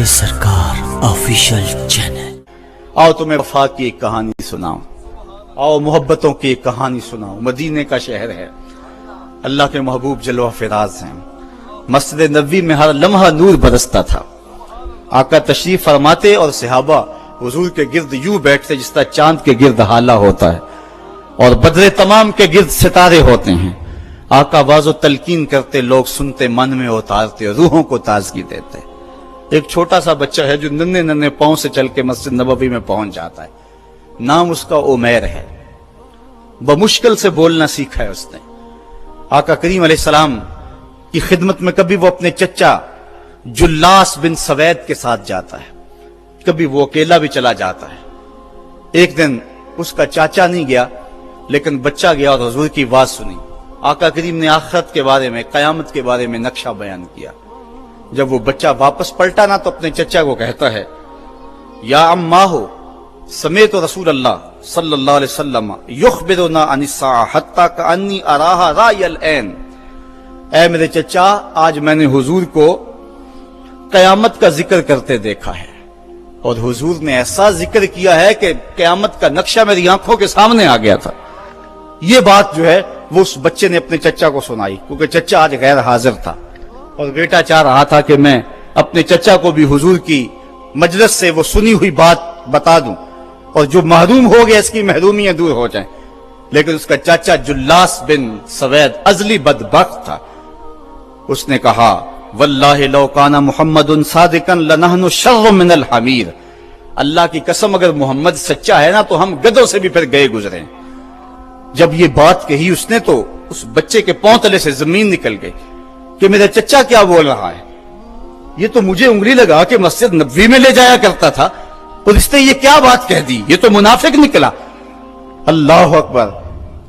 سرکار official channel. آؤ تمہیں وفا کی ایک کہانی سناؤں، آؤ محبتوں کی ایک کہانی سناؤں۔ مدینے کا شہر ہے، اللہ کے محبوب جلوہ فراز ہیں۔ مسجد نبوی میں ہر لمحہ نور برستا تھا۔ آقا تشریف فرماتے اور صحابہ حضور کے گرد یوں بیٹھتے جس طرح چاند کے گرد ہالہ ہوتا ہے اور بدر تمام کے گرد ستارے ہوتے ہیں۔ آقا واز و تلقین کرتے، لوگ سنتے، من میں اتارتے، روحوں کو تازگی دیتے۔ ایک چھوٹا سا بچہ ہے جو ننھے ننھے پاؤں سے چل کے مسجد نبوی میں پہنچ جاتا ہے۔ نام اس کا عمیر ہے۔ بمشکل سے بولنا سیکھا ہے اس نے۔ آقا کریم علیہ السلام کی خدمت میں کبھی وہ اپنے چچا جلاس بن سوید کے ساتھ جاتا ہے، کبھی وہ اکیلا بھی چلا جاتا ہے۔ ایک دن اس کا چاچا نہیں گیا لیکن بچہ گیا اور حضور کی بات سنی۔ آقا کریم نے آخرت کے بارے میں، قیامت کے بارے میں نقشہ بیان کیا۔ جب وہ بچہ واپس پلٹا نا تو اپنے چچا کو کہتا ہے، یا اماہو سمیت رسول اللہ صلی اللہ علیہ وسلم یخبرنا عن الساعہ حتی کانی اراہا رای العین۔ اے میرے چچا، آج میں نے حضور کو قیامت کا ذکر کرتے دیکھا ہے، اور حضور نے ایسا ذکر کیا ہے کہ قیامت کا نقشہ میری آنکھوں کے سامنے آ گیا تھا۔ یہ بات جو ہے وہ اس بچے نے اپنے چچا کو سنائی، کیونکہ چچا آج غیر حاضر تھا اور بیٹا چاہ رہا تھا کہ میں اپنے چچا کو بھی حضور کی مجلس سے وہ سنی ہوئی بات بتا دوں اور جو محروم ہو گیا اس کی محرومیاں دور ہو جائیں۔ لیکن اس کا چاچا جلاس بن سوید ازلی بدبخت تھا۔ اس نے کہا، واللہ لو کان محمد صادقا لنحن شر من الحمیر۔ اللہ کی قسم اگر محمد سچا ہے نا تو ہم گدھوں سے بھی پھر گئے گزرے۔ جب یہ بات کہی اس نے تو اس بچے کے پاؤں تلے سے زمین نکل گئی کہ میرا چچا کیا بول رہا ہے۔ یہ تو مجھے انگلی لگا کہ مسجد نبوی میں لے جایا کرتا تھا اور اس نے یہ کیا بات کہہ دی، یہ تو منافق نکلا۔ اللہ اکبر!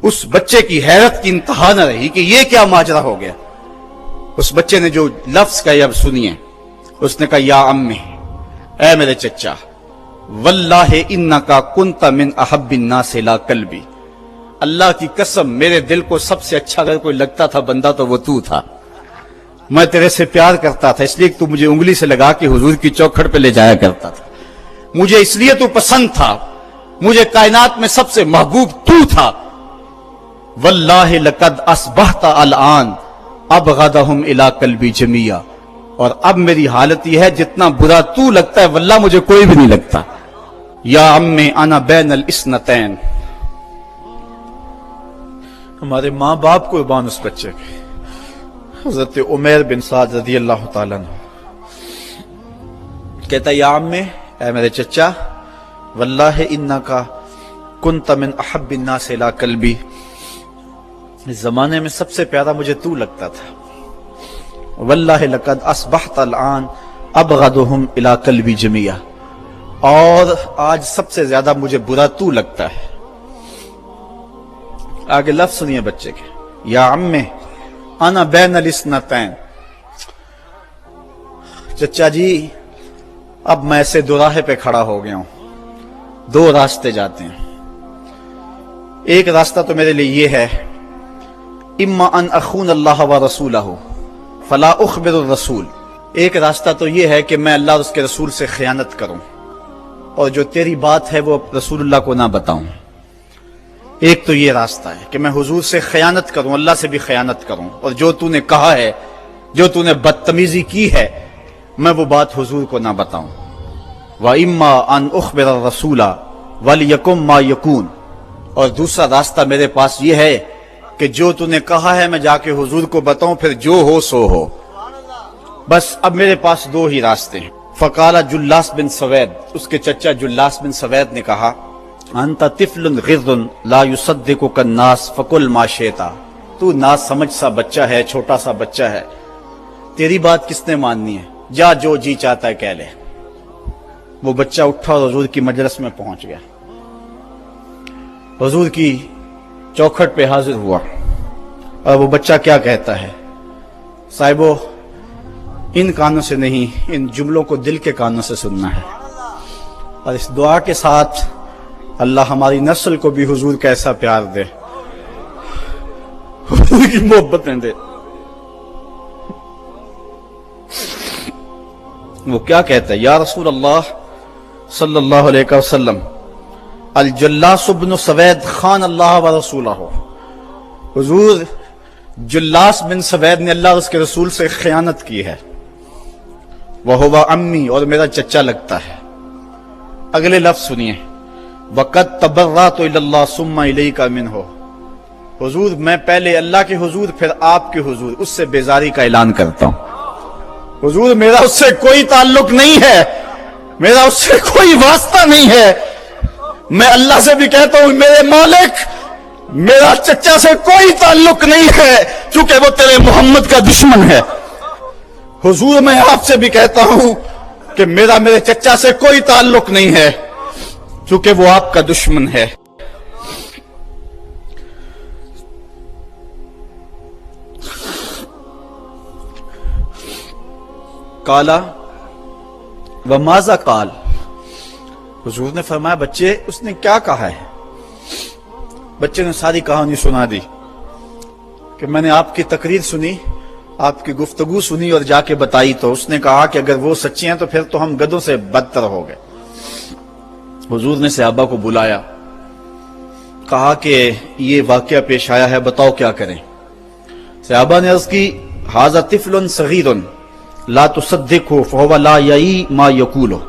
اس بچے کی حیرت کی انتہا نہ رہی کہ یہ کیا ماجرا ہو گیا۔ اس بچے نے جو لفظ کہا اب سنیے، اس نے کہا، یا امی، اے میرے چچا، واللہ انکا کنت من احب الناس الی قلبی۔ اللہ کی قسم میرے دل کو سب سے اچھا اگر کوئی لگتا تھا بندہ تو وہ تو تھا۔ میں تیرے سے پیار کرتا تھا اس لیے کہ تو مجھے انگلی سے لگا کے حضور کی چوکھٹ پہ لے جایا کرتا تھا۔ مجھے اس لیے تو پسند تھا، مجھے کائنات میں سب سے محبوب تو تھا۔ واللہ لقد اصبحت الان ابغضهم الی قلبی جمیعا۔ اور اب میری حالت یہ ہے جتنا برا تو لگتا ہے واللہ مجھے کوئی بھی نہیں لگتا۔ یا امی انا بین الاثنتین۔ ہمارے ماں باپ کو بان اس بچے کے حضرت عمیر بن سعد رضی اللہ تعالیٰ عنہ کہتا، یا امی، اے میرے چچا، واللہ انکا کنت من احب الناس الی قلبی۔ اس زمانے میں سب سے پیارا مجھے تو لگتا تھا۔ واللہ لقد اصبحت الان ابغضهم الی قلبی جمیعا۔ اور آج سب سے زیادہ مجھے برا تو لگتا ہے۔ آگے لفظ سنیے بچے کے، یا امی انا بین الاثنتین۔ چچا جی، اب میں ایسے دو راہے پہ کھڑا ہو گیا ہوں، دو راستے جاتے ہیں۔ ایک راستہ تو میرے لیے یہ ہے، اما ان اخون اللہ و رسولہ فلا اخبر الرسول۔ ایک راستہ تو یہ ہے کہ میں اللہ اور اس کے رسول سے خیانت کروں اور جو تیری بات ہے وہ رسول اللہ کو نہ بتاؤں۔ ایک تو یہ راستہ ہے کہ میں حضور سے خیانت کروں، اللہ سے بھی خیانت کروں، اور جو تو نے کہا ہے، جو تو نے بدتمیزی کی ہے، میں وہ بات حضور کو نہ بتاؤں۔ وَإِمَّا أَنْ أُخْبِرَ الرَّسُولَ وَلْيَكُنْ مَا يَكُونُ۔ اور دوسرا راستہ میرے پاس یہ ہے کہ جو تو نے کہا ہے میں جا کے حضور کو بتاؤں، پھر جو ہو سو ہو۔ بس اب میرے پاس دو ہی راستے ہیں۔ فقال جلاس بن سوید، اس کے چچا جلاس بن سوید نے کہا، انت طفل غض لا یصدقک الناس فقل ما شئت۔ تو نا سمجھ سا بچہ ہے، چھوٹا سا بچہ ہے، تیری بات کس نے ماننی ہے، جا جو جی چاہتا ہے کہہ لے۔ وہ بچہ اٹھا اور حضور کی مجلس میں پہنچ گیا، حضور کی چوکھٹ پہ حاضر ہوا، اور وہ بچہ کیا کہتا ہے، صاحبو ان کانوں سے نہیں، ان جملوں کو دل کے کانوں سے سننا ہے، اور اس دعا کے ساتھ اللہ ہماری نسل کو بھی حضور کا ایسا پیار دے، حضور کی محبتیں دے۔ وہ کیا کہتا ہے؟ یا رسول اللہ صلی اللہ علیہ وسلم، الجلاس بن سوید خان اللہ و رسولہ، حضور جلاس بن سوید نے اللہ اور اس کے رسول سے خیانت کی ہے، وَهُوَ عَمِّي، اور میرا چچا لگتا ہے۔ اگلے لفظ سنیے، وَقَدْ تَبَرَّأْتُ إِلَى اللَّهِ ثُمَّ إِلَيْكَ مِنْهُ، حضور میں پہلے اللہ کے حضور پھر آپ کے حضور اس سے بیزاری کا اعلان کرتا ہوں۔ حضور میرا اس سے کوئی تعلق نہیں ہے، میرا اس سے کوئی واسطہ نہیں ہے، میں اللہ سے بھی کہتا ہوں میرے مالک میرا چچا سے کوئی تعلق نہیں ہے کیونکہ وہ تیرے محمد کا دشمن ہے۔ حضور میں آپ سے بھی کہتا ہوں کہ میرا میرے چچا سے کوئی تعلق نہیں ہے کیونکہ وہ آپ کا دشمن ہے۔ کالا وماذا قال، حضور نے فرمایا بچے اس نے کیا کہا ہے؟ بچے نے ساری کہانی سنا دی کہ میں نے آپ کی تقریر سنی، آپ کی گفتگو سنی اور جا کے بتائی، تو اس نے کہا کہ اگر وہ سچے ہیں تو پھر تو ہم گدھوں سے بدتر ہو گئے۔ حضور نے صحابہ کو بلایا، کہا کہ یہ واقعہ پیش آیا ہے، بتاؤ کیا کریں؟ صحابہ نے عرض کی ھذا طفل صغیر لا تصدقه فهو لا يعي ما يقوله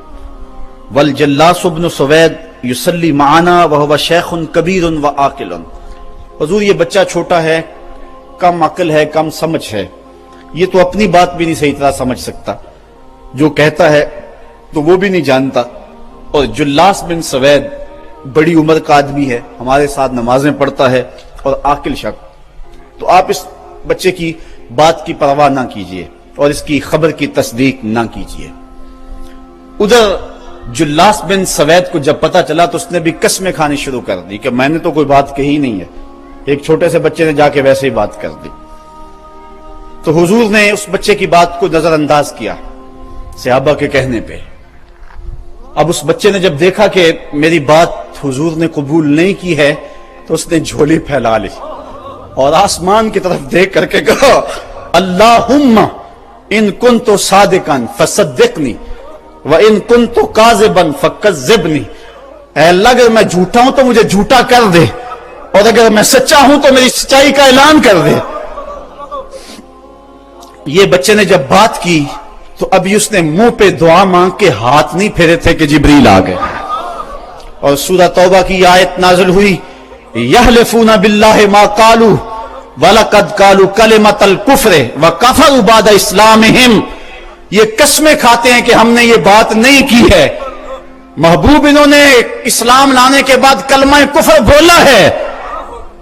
والجلاس بن سوید يصلي معنا وهو شيخ كبير وعاقل، حضور یہ بچہ چھوٹا ہے، کم عقل ہے، کم سمجھ ہے، یہ تو اپنی بات بھی نہیں صحیح طرح سمجھ سکتا، جو کہتا ہے تو وہ بھی نہیں جانتا، اور جلاس بن سوید بڑی عمر کا آدمی ہے، ہمارے ساتھ نمازیں پڑھتا ہے اور عاقل شخص، تو آپ اس بچے کی بات کی پرواہ نہ کیجیے اور اس کی خبر کی تصدیق نہ کیجیے۔ ادھر جلاس بن سوید کو جب پتا چلا تو اس نے بھی قسمیں کھانی شروع کر دی کہ میں نے تو کوئی بات کہی نہیں ہے، ایک چھوٹے سے بچے نے جا کے ویسے ہی بات کر دی۔ تو حضور نے اس بچے کی بات کو نظر انداز کیا صحابہ کے کہنے پہ۔ اب اس بچے نے جب دیکھا کہ میری بات حضور نے قبول نہیں کی ہے تو اس نے جھولی پھیلا لی اور آسمان کی طرف دیکھ کر کے کہا اللہم ان کنت صادقا فصدقنی وان کنت کاذبا فکذبنی، اے اللہ اگر میں جھوٹا ہوں تو مجھے جھوٹا کر دے، اور اگر میں سچا ہوں تو میری سچائی کا اعلان کر دے۔ یہ بچے نے جب بات کی تو ابھی اس نے منہ پہ دعا مانگ کے ہاتھ نہیں پھیرے تھے کہ جبریل آ گئے، اور سورہ توبہ کی آیت نازل ہوئی یحلفون باللہ ما قالوا وَلَقَدْ قَالُوا كَلِمَةَ الْكُفْرِ وَكَفَرُوا بَعْدَ إِسْلَامِهِمْ، یہ قسمیں کھاتے ہیں کہ ہم نے یہ بات نہیں کی ہے، محبوب انہوں نے اسلام لانے کے بعد کلمہ کفر بولا ہے،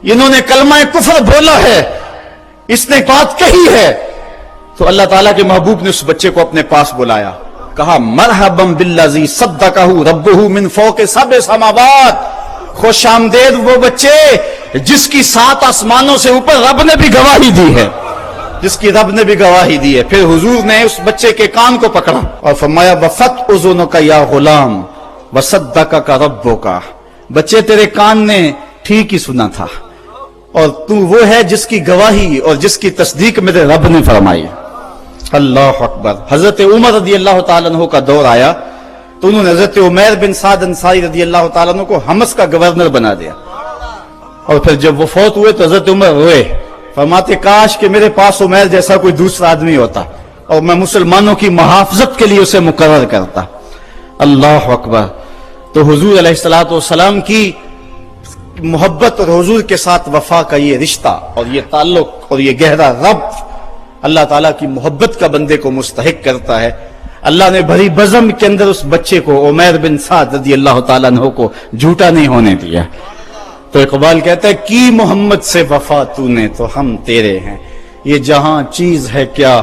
انہوں نے کلمہ کفر بولا ہے، اس نے بات کہی ہے۔ تو اللہ تعالیٰ کے محبوب نے اس بچے کو اپنے پاس بلایا، کہا مرحبا بالذی صدقہ ربہ من فوق سبع سماوات، خوش آمدید وہ بچے جس کی 7 آسمانوں سے اوپر رب نے بھی گواہی دی ہے، جس کی رب نے بھی گواہی دی ہے۔ پھر حضور نے اس بچے کے کان کو پکڑا اور فرمایا وفت اذنک یا غلام وصدقک ربک، بچے تیرے کان نے ٹھیک ہی سنا تھا اور تو وہ ہے جس کی گواہی اور جس کی تصدیق میرے رب نے فرمائی۔ اللہ اکبر۔ حضرت عمر رضی اللہ تعالیٰ عنہ کا دور آیا تو انہوں نے حضرت عمیر بن سعد انصاری رضی اللہ تعالیٰ عنہ کو حمص کا گورنر بنا دیا، اور پھر جب وہ فوت ہوئے تو حضرت عمر روئے، فرماتے کاش کہ میرے پاس عمیر جیسا کوئی دوسرا آدمی ہوتا اور میں مسلمانوں کی محافظت کے لیے اسے مقرر کرتا۔ اللہ اکبر۔ تو حضور علیہ الصلوۃ والسلام کی محبت اور حضور کے ساتھ وفا کا یہ رشتہ اور یہ تعلق اور یہ گہرا ربط اللہ تعالیٰ کی محبت کا بندے کو مستحق کرتا ہے۔ اللہ نے بھری بزم کے اندر اس بچے کو عمیر بن سعد رضی اللہ تعالیٰ عنہ کو جھوٹا نہیں ہونے دیا۔ تو اقبال کہتا ہے کی محمد سے وفا تو نے تو ہم تیرے ہیں، یہ جہاں چیز ہے کیا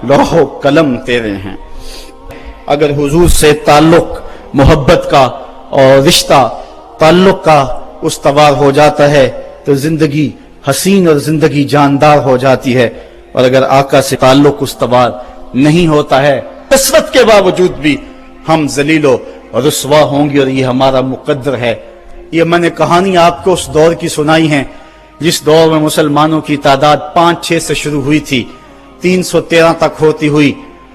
لوح و قلم تیرے ہیں۔ اگر حضور سے تعلق محبت کا اور رشتہ تعلق کا استوار ہو جاتا ہے تو زندگی حسین اور زندگی جاندار ہو جاتی ہے، اور اگر آقا سے تعلق استوار نہیں ہوتا ہے کثرت کے باوجود بھی ہم ذلیل و رسوا ہوں گے، اور یہ ہمارا مقدر ہے۔ یہ میں نے کہانی آپ کو اس دور کی سنائی ہے جس دور میں مسلمانوں کی تعداد 5-6 سے شروع ہوئی تھی، 313 تک ہوتی ہوئی